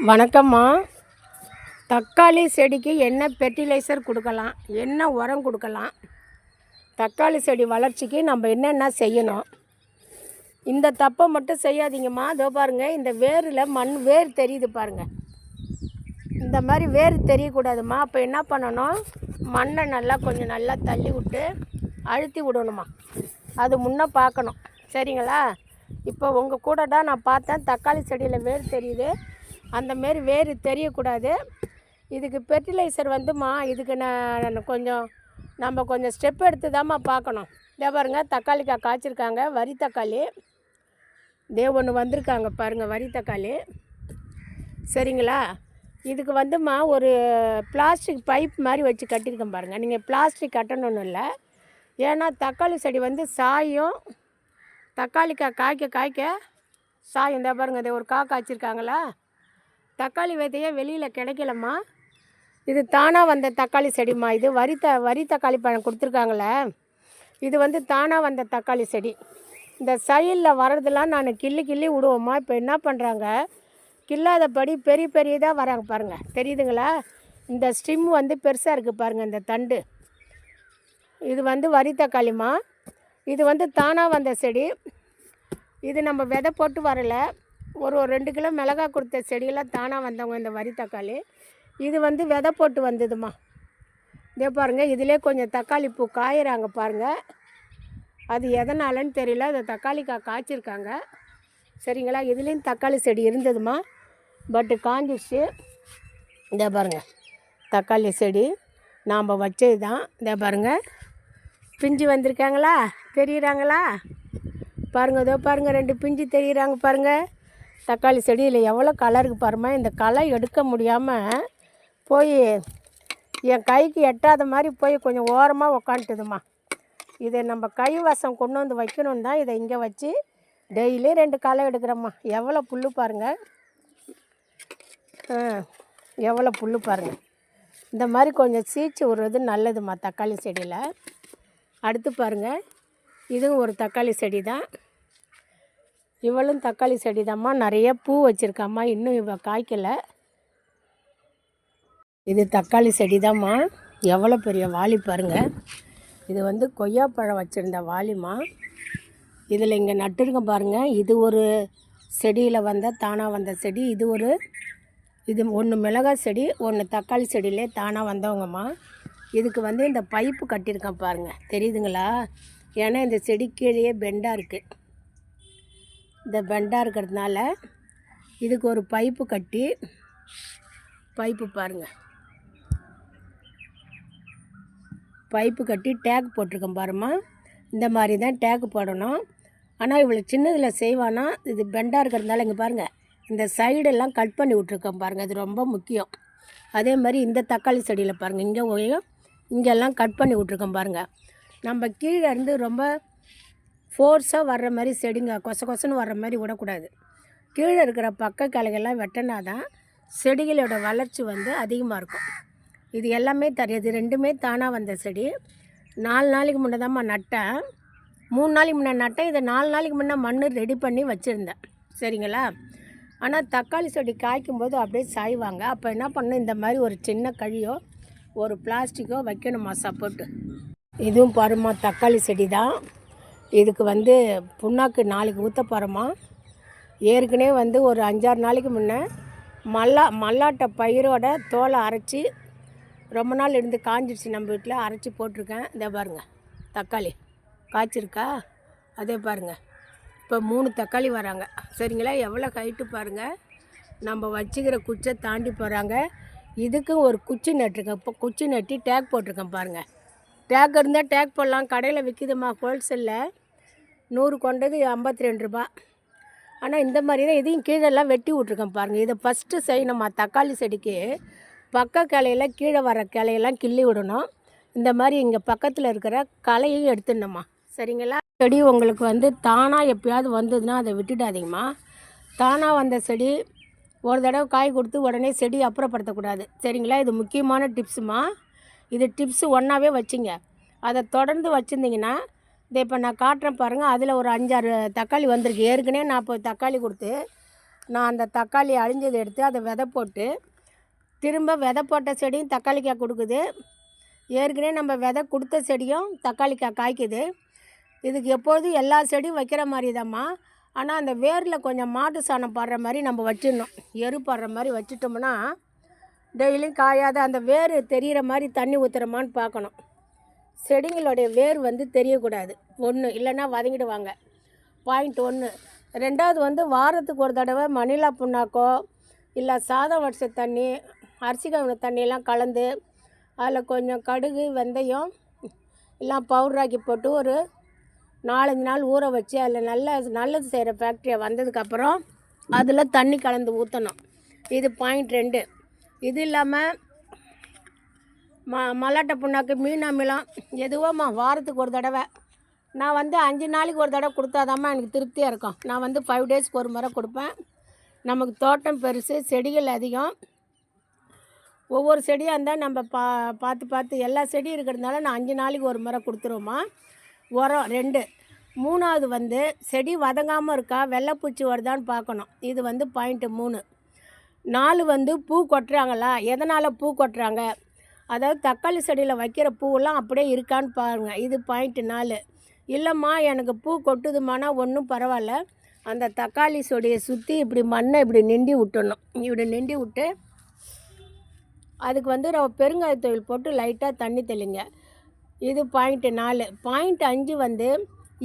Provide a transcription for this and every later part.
வணக்கம்மா. தக்காளி செடிக்கு என்ன ஃபெர்டிலைசர் கொடுக்கலாம், என்ன உரம் கொடுக்கலாம், தக்காளி செடி வளர்ச்சிக்கு நம்ம என்னென்ன செய்யணும்? இந்த தப்பை மட்டும் செய்யாதீங்கம்மா. அதோ பாருங்கள், இந்த வேரில் வேர் தெரியுது பாருங்கள். இந்த மாதிரி வேர் தெரியக்கூடாதும்மா. அப்போ என்ன பண்ணணும், மண்ணை கொஞ்சம் நல்லா தள்ளி விட்டு அழுத்தி விடணுமா. அது முன்னே பார்க்கணும், சரிங்களா? இப்போ உங்கள் கூட தான் நான் பார்த்தேன், தக்காளி செடியில் வேர் தெரியுது. அந்தமாரி வேர் தெரியக்கூடாது. இதுக்கு ஃபெர்டிலைசர் இதுக்கு நம்ம கொஞ்சம் ஸ்டெப் எடுத்து தாம்மா பார்க்கணும். இதே பாருங்கள், தக்காளிக்காய் காய்ச்சிருக்காங்க, வரி தக்காளி. ஒன்று வந்திருக்காங்க பாருங்கள், வரி தக்காளி. சரிங்களா? இதுக்கு ஒரு பிளாஸ்டிக் பைப் மாதிரி வச்சு கட்டியிருக்கேன் பாருங்கள். நீங்கள் பிளாஸ்டிக் கட்டணும்னு இல்லை, ஏன்னா தக்காளி செடி சாயும். தக்காளிக்காய் காய்க்க சாயும். இந்த பாருங்கள், இதை ஒரு காய்ச்சிருக்காங்களா. தக்காளி விதையே வெளியில் கிடைக்கலம்மா. இது தானாக வந்த தக்காளி செடிம்மா. இது வரி தக்காளி பழம் கொடுத்துருக்காங்களே, இது தானாக வந்த தக்காளி செடி. இந்த சைடில் வர்றதெல்லாம் நான் கிள்ளி விடுவோம்மா. இப்போ என்ன பண்ணுறாங்க, கில்லாதபடி பெரியதாக வராங்க பாருங்கள், தெரியுதுங்களா? இந்த ஸ்டிம் பெருசாக இருக்குது பாருங்கள், இந்த தண்டு. இது வரி தக்காளிம்மா. இது தானாக வந்த செடி. இது நம்ம விதை போட்டு வரலை. ஒரு 2 கிலோ மிளகாய் கொடுத்த செடியெல்லாம் தானாக வந்தவங்க இந்த வரி தக்காளி. இது விதை போட்டு வந்ததுமா. இதே பாருங்கள், இதிலே கொஞ்சம் தக்காளி பூ காயிறாங்க பாருங்கள். அது எதனாலன்னு தெரியல, அதை தக்காளிக்காய் காய்ச்சிருக்காங்க. சரிங்களா? இதுலேயும் தக்காளி செடி இருந்ததுமா, பட்டு காஞ்சிடுச்சு. இதே பாருங்கள், தக்காளி செடி நாம் வச்சது தான். இதே பாருங்கள், பிஞ்சு வந்திருக்காங்களா, தெரியுறாங்களா பாருங்கள். இதோ பாருங்கள், 2 பிஞ்சு தெரியுறாங்க பாருங்கள். தக்காளி செடியில் எவ்வளோ கலருக்கு பாருமா. இந்த களை எடுக்க முடியாமல் போய் என் கைக்கு எட்டாத மாதிரி போய் கொஞ்சம் ஓரமாக உக்காந்துட்டுதுமா. இதை நம்ம கைவசம் கொண்டு வந்து வைக்கணுன்னு தான் இதை இங்கே வச்சு டெய்லி 2 களை எடுக்கிறோம்மா. எவ்வளோ புல் பாருங்கள், எவ்வளோ புல் பாருங்கள். இந்த மாதிரி கொஞ்சம் சீச்சு விடுறது நல்லதும்மா தக்காளி செடியில். அடுத்து பாருங்கள், இதுவும் ஒரு தக்காளி செடி தான். இவளும் தக்காளி செடி தாம்மா. நிறைய பூ வச்சுருக்காம்மா, இன்னும் இவ காய்க்கலை. இது தக்காளி செடி தாம்மா. எவ்வளோ பெரிய வாளி பாருங்கள். இது கொய்யாப்பழம் வச்சுருந்த வாளிம்மா. இதில் இங்கே நட்டுருக்கேன் பாருங்கள். இது ஒரு செடியில் தானாக வந்த செடி. இது ஒன்று மிளகாய் செடி, ஒன்று தக்காளி செடியிலே தானாக வந்தவங்கம்மா. இதுக்கு இந்த பைப்பு கட்டியிருக்கேன் பாருங்கள், தெரியுதுங்களா? ஏன்னா இந்த செடி கீழே பெண்டாக இருக்குது. இந்த பெண்டாக இருக்கிறதுனால இதுக்கு ஒரு பைப்பு கட்டி, பைப்பு பாருங்கள், பைப்பு கட்டி டேக் போட்டிருக்கேன் பாருமா. இந்த மாதிரி தான் டேக் போடணும். ஆனால் இவ்வளோ சின்னதில் செய்வானா, இது பெண்டாக இருக்கிறதுனால இங்கே பாருங்கள், இந்த சைடெல்லாம் கட் பண்ணி விட்ருக்கேன் பாருங்கள். அது ரொம்ப முக்கியம். அதே மாதிரி இந்த தக்காளி செடியில் பாருங்கள், இங்கெல்லாம் கட் பண்ணி விட்ருக்கேன் பாருங்கள். நம்ம கீழே இருந்து ரொம்ப ஃபோர்ஸாக வர்ற மாதிரி செடிங்க கொசன்னு வர்ற மாதிரி விடக்கூடாது. கீழே இருக்கிற பக்க கிளைகள்லாம் வெட்டினா தான் செடிகளோட வளர்ச்சி அதிகமாக இருக்கும். இது எல்லாமே தெரியாது. 2மே தானாக வந்த செடி. 4 நாளைக்கு முன்னே தான்மா நட்டேன். 3 நாளைக்கு முன்னே நட்டேன். இதை 4 நாளைக்கு முன்னே மண் ரெடி பண்ணி வச்சுருந்தேன். சரிங்களா? ஆனால் தக்காளி செடி காய்க்கும்போது அப்படியே சாய்வாங்க. அப்போ என்ன பண்ணணும், இந்த மாதிரி ஒரு சின்ன கழியோ ஒரு பிளாஸ்டிக்கோ வைக்கணுமா, சப்போர்ட்டு. இதுவும் பாருமா, தக்காளி செடி தான். இதுக்கு புண்ணாக்கு நாளைக்கு ஊற்ற போகிறோமா. ஏற்கனவே ஒரு 5-6 நாளைக்கு முன்னே மல்லாட்டை பயிரோட தோலை அரைச்சி ரொம்ப நாள் இருந்து காஞ்சிடுச்சு நம்ம வீட்டில், அரைச்சி போட்டிருக்கேன். இதை பாருங்கள், தக்காளி காய்ச்சிருக்கா. அதே பாருங்கள், இப்போ 3 தக்காளி வராங்க. சரிங்களா? எவ்வளோ ஹைட்டு பாருங்கள். நம்ம வச்சுக்கிற குச்சை தாண்டி போகிறாங்க. இதுக்கும் ஒரு குச்சி நட்டுருக்கேன். இப்போ குச்சி நட்டி டேக் போட்டிருக்கேன் பாருங்கள். டேக் இருந்தால் டேக் போடலாம். கடையில் விற்கிதுமா ஹோல்சேலில். 100 கொண்டது 52 ரூபா. ஆனால் இந்த மாதிரி தான் இதையும் கீழெல்லாம் வெட்டி விட்ருக்கேன் பாருங்கள். இதை ஃபஸ்ட்டு செய்யணுமா. தக்காளி செடிக்கு பக்க கிளையெல்லாம் கீழே வர கிளையெல்லாம் கிள்ளி விடணும். இந்த மாதிரி இங்கே பக்கத்தில் இருக்கிற களையையும் எடுத்துடணுமா. சரிங்களா? செடி உங்களுக்கு தானாக எப்போயாவது வந்ததுன்னா அதை விட்டுடாதீங்கம்மா. தானாக வந்த செடி ஒரு தடவை காய் கொடுத்து உடனே செடி அப்புறப்படுத்தக்கூடாது. சரிங்களா? இது முக்கியமான டிப்ஸுமா. இது டிப்ஸு ஒன்றாவே வச்சுங்க. அதை தொடர்ந்து வச்சுருந்தீங்கன்னா, இதை இப்போ நான் காட்டுறேன் பாருங்கள். அதில் ஒரு 5-6 தக்காளி வந்திருக்கு. ஏற்கனவே 40 தக்காளி கொடுத்து நான் அந்த தக்காளி அழிஞ்சதை எடுத்து அதை விதை போட்டு திரும்ப விதை போட்ட செடியும் தக்காளிக்காய் கொடுக்குது. ஏற்கனவே நம்ம விதை கொடுத்த செடியும் தக்காளிக்காய் காய்க்குது. இதுக்கு எப்போதும் எல்லா செடியும் வைக்கிற மாதிரி தாம்மா. ஆனால் அந்த வேரில் கொஞ்சம் மாட்டு சாணம் படுற மாதிரி நம்ம வச்சிடணும். எரு படுற மாதிரி வச்சிட்டோம்னா டெய்லியும் காயாத அந்த வேர் தெரிகிற மாதிரி தண்ணி ஊற்றுறோமான்னு பார்க்கணும். செடிங்களுடைய வேர் வந்து தெரியக்கூடாது. ஒன்று இல்லைன்னா வதங்கிடுவாங்க. பாயிண்ட் 1. 2வது வாரத்துக்கு ஒரு தடவை மணிலா புண்ணாக்கோ இல்லை சாதம் வடித்த தண்ணி, அரிசி கழுவின தண்ணியெல்லாம் கலந்து அதில் கொஞ்சம் கடுகு, வெந்தயம் எல்லாம் பவுடராக்கி போட்டு ஒரு 4-5 நாள் ஊற வச்சு அதில் நல்லது செய்கிற ஃபேக்ட்ரியை வந்ததுக்கப்புறம் அதில் தண்ணி கலந்து ஊற்றணும். இது பாயிண்ட் 2. இது இல்லாமல் மல்லாட்டை புண்ணாக்கு, மீன் அமிலம் எதுவோம்மா வாரத்துக்கு ஒரு தடவை. நான் 5 நாளைக்கு ஒரு தடவை கொடுத்தாதாம்மா எனக்கு திருப்தியாக இருக்கும். நான் 5 டேஸ்க்கு ஒரு முறை கொடுப்பேன். நமக்கு தோட்டம் பெருசு, செடிகள் அதிகம். ஒவ்வொரு செடியாக இருந்தால் நம்ம பார்த்து எல்லா செடியும் இருக்கிறதுனால நான் 5 நாளைக்கு ஒரு முறை கொடுத்துருவோம்மா. உரம் 2. 3வது செடி வதங்காமல் இருக்கா, வெள்ளைப்பூச்சி வருதான்னு பார்க்கணும். இது பாயிண்ட் 3. 4 பூ கொட்டுறாங்களா, எதனால் பூ கொட்டுறாங்க, அதாவது தக்காளி செடியில் வைக்கிற பூவெல்லாம் அப்படியே இருக்கான்னு பாருங்கள். இது பாயிண்ட் 4. இல்லைம்மா எனக்கு பூ கொட்டுதுமானா ஒன்றும் பரவாயில்ல, அந்த தக்காளி செடியை சுற்றி இப்படி மண்ணை இப்படி நிண்டி விட்டுடணும். இப்படி நிண்டி விட்டு அதுக்கு நம்ம பெருங்காயத்தூள் போட்டு லைட்டாக தண்ணி தெளிங்க. இது பாயிண்ட் 4. பாயிண்ட் 5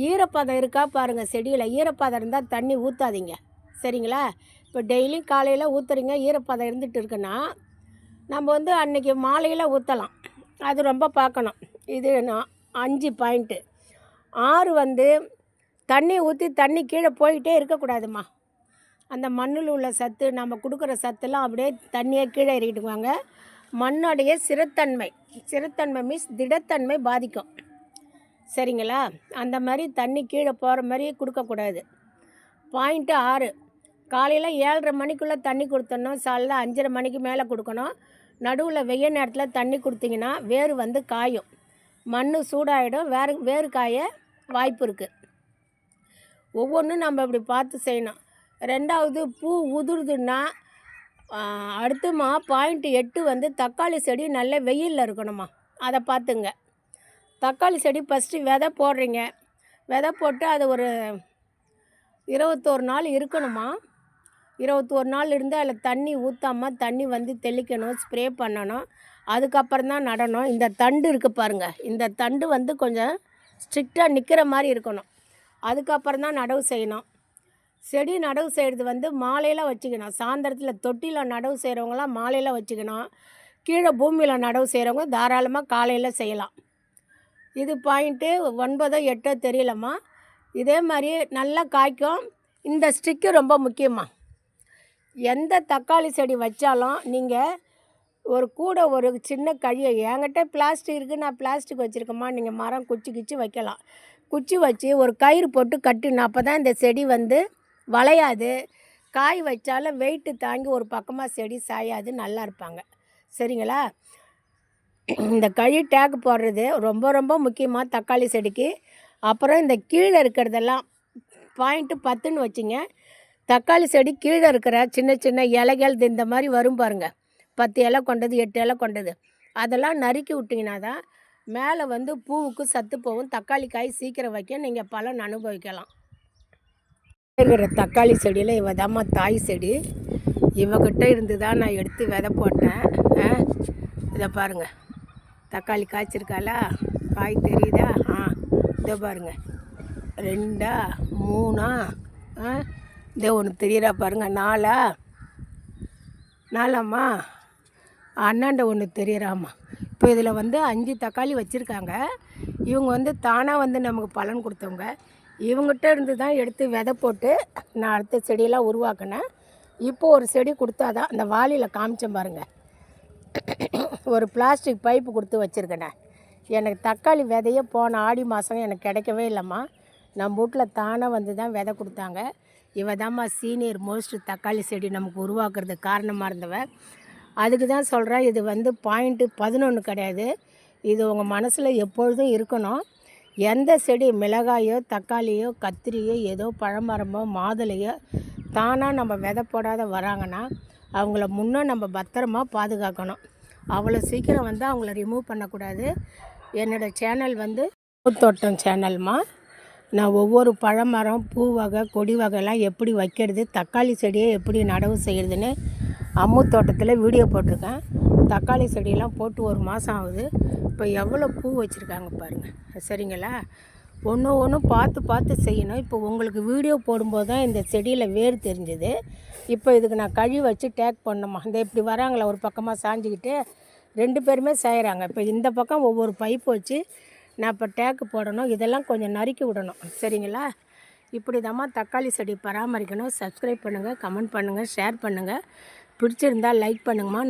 ஈரப்பதம் இருக்கா பாருங்கள். செடியில் ஈரப்பதம் இருந்தால் தண்ணி ஊற்றாதீங்க, சரிங்களா? இப்போ டெய்லியும் காலையில் ஊற்றுறீங்க, ஈரப்பதம் இருந்துகிட்டு இருக்குன்னா நம்ம அன்றைக்கி மாலையில் ஊற்றலாம். அது ரொம்ப பார்க்கணும். இது 5 பாயிண்ட்டு. 6 தண்ணி ஊற்றி தண்ணி கீழே போயிட்டே இருக்கக்கூடாதுமா. அந்த மண்ணில் உள்ள சத்து, நம்ம கொடுக்குற சத்துலாம் அப்படியே தண்ணியை கீழே இறக்கிட்டுவாங்க. மண்ணுடைய சிறுத்தன்மை மீன்ஸ் திடத்தன்மை பாதிக்கும், சரிங்களா? அந்த மாதிரி தண்ணி கீழே போகிற மாதிரி கொடுக்கக்கூடாது. பாயிண்ட் 6. காலையில் 7:30 மணிக்குள்ளே தண்ணி கொடுத்தணும். சாலையில் 5:30 மணிக்கு மேலே கொடுக்கணும். நடுவில் வெய்ய நேரத்தில் தண்ணி கொடுத்தீங்கன்னா வேர் காயும், மண் சூடாகிடும், வேறு காய வாய்ப்பு இருக்குது. ஒவ்வொன்றும் நம்ம இப்படி பார்த்து செய்யணும். 2வது பூ உதிருதுன்னா அடுத்துமா பாயிண்ட் 8 தக்காளி செடி நல்ல வெயிலில் இருக்கணுமா, அதை பார்த்துங்க. தக்காளி செடி ஃபஸ்ட்டு விதை போடுறீங்க, விதை போட்டு அது ஒரு 21 நாள் இருக்கணுமா. 21 நாள் இருந்து அதில் தண்ணி ஊற்றாமல் தண்ணி தெளிக்கணும், ஸ்ப்ரே பண்ணணும். அதுக்கப்புறம் தான் நடணும். இந்த தண்டு இருக்குது பாருங்கள், இந்த தண்டு கொஞ்சம் ஸ்ட்ரிக்டாக நிற்கிற மாதிரி இருக்கணும். அதுக்கப்புறம் தான் நடவு செய்யணும். செடி நடவு செய்கிறது மாலையில் வச்சுக்கணும். சாயந்தரத்தில் தொட்டியில் நடவு செய்கிறவங்களாம் மாலையில் வச்சுக்கணும். கீழே பூமியில் நடவு செய்கிறவங்க தாராளமாக காலையில் செய்யலாம். இது பாயிண்ட்டு 9 8 தெரியலம்மா. இதே மாதிரி நல்லா காய்க்கும். இந்த ஸ்டிக்கு ரொம்ப முக்கியமாக. எந்த தக்காளி செடி வச்சாலும் நீங்கள் ஒரு சின்ன கழியை, என்கிட்ட பிளாஸ்டிக் இருக்குது, நான் பிளாஸ்டிக் வச்சுருக்கேம்மா, நீங்கள் மரம் குச்சி வைக்கலாம். குச்சி வச்சு ஒரு கயிறு போட்டு கட்டினா அப்போ தான் இந்த செடி வளையாது. காய் வச்சாலும் வெயிட்டு தாங்கி ஒரு பக்கமாக செடி சாயாது, நல்லா இருப்பாங்க, சரிங்களா? இந்த கழி டேக் போடுறது ரொம்ப ரொம்ப முக்கியமாக தக்காளி செடிக்கு. அப்புறம் இந்த கீழே இருக்கிறதெல்லாம் பாயிண்ட்டு 10ன்னு வச்சுங்க. தக்காளி செடி கீழே இருக்கிற சின்ன சின்ன இலைகள் இந்த மாதிரி வரும் பாருங்கள், 10 இலை கொண்டது, 8 இலை கொண்டது, அதெல்லாம் நறுக்கி விட்டிங்கன்னா தான் மேலே பூவுக்கு சத்து போகும். தக்காளி காய் சீக்கிரம் வைக்க நீங்கள் பலன் அனுபவிக்கலாம். இருக்கிற தக்காளி செடியில் இவதாம்மா தாய் செடி. இவகிட்ட இருந்து தான் நான் எடுத்து விதை போட்டேன். இதை பாருங்கள், தக்காளி காய்ச்சிருக்காளா, காய் தெரியுதா? இதை பாருங்கள், 2 3 இதே ஒன்று தெரியுறா பாருங்கள், 4 அண்ணாண்ட ஒன்று தெரியுறாம்மா. இப்போ இதில் 5 தக்காளி வச்சுருக்காங்க. இவங்க தானாக நமக்கு பலன் கொடுத்தவங்க. இவங்ககிட்ட இருந்து தான் எடுத்து விதை போட்டு நான் அடுத்த செடியெல்லாம் உருவாக்கினேன். இப்போ ஒரு செடி கொடுத்தாதான், அந்த வாளியில் காமிச்சேன் பாருங்கள், ஒரு பிளாஸ்டிக் பைப்பு கொடுத்து வச்சுருக்கேண்ணே. எனக்கு தக்காளி விதையே போன ஆடி மாதம் எனக்கு கிடைக்கவே இல்லைம்மா. நம்ம வீட்டில் தானாக தான் விதை கொடுத்தாங்க. இவ தாம்மா சீனியர் மோஸ்ட் தக்காளி செடி நமக்கு உருவாக்குறதுக்கு காரணமாக இருந்தவ. அதுக்கு தான் சொல்கிறேன், இது பாயிண்ட்டு 11 கிடையாது. இது உங்கள் மனசில் எப்பொழுதும் இருக்கணும். எந்த செடி மிளகாயோ தக்காளியோ கத்திரியோ ஏதோ பழமரமோ மாதுளையோ தானாக நம்ம விதை போடாத வராங்கன்னா அவங்கள முன்னே நம்ம பத்திரமா பாதுகாக்கணும். அவ்வளோ சீக்கிரம் வந்து அவங்கள ரிமூவ் பண்ணக்கூடாது. என்னோடய சேனல் வந்து பூத்தோட்டம் சேனல்மா. நான் ஒவ்வொரு பழமரம் பூ வகை கொடி வகைலாம் எப்படி வைக்கிறது, தக்காளி செடியை எப்படி நடவு செய்கிறதுன்னு அம்மு தோட்டத்தில் வீடியோ போட்டிருக்கேன். தக்காளி செடியெல்லாம் போட்டு 1 மாதம் ஆகுது. இப்போ எவ்வளோ பூ வச்சுருக்காங்க பாருங்கள். சரிங்களா? ஒன்றும் பார்த்து செய்யணும். இப்போ உங்களுக்கு வீடியோ போடும்போது தான் இந்த செடியில் வேர் தெரிஞ்சுது. இப்போ இதுக்கு நான் கழி வச்சு டேக் பண்ணணுமா. இந்த இப்படி வராங்களா ஒரு பக்கமாக சாஞ்சிக்கிட்டு 2 பேருமே செய்கிறாங்க. இப்போ இந்த பக்கம் ஒவ்வொரு பைப்பு வச்சு நான் இப்போ டேக்கு போடணும். இதெல்லாம் கொஞ்சம் நறுக்கி விடணும். சரிங்களா? இப்படி தாம்மா தக்காளி செடி பராமரிக்கணும். சப்ஸ்கிரைப் பண்ணுங்கள், கமெண்ட் பண்ணுங்கள், ஷேர் பண்ணுங்கள். பிடிச்சிருந்தால் லைக் பண்ணுங்கம்மா.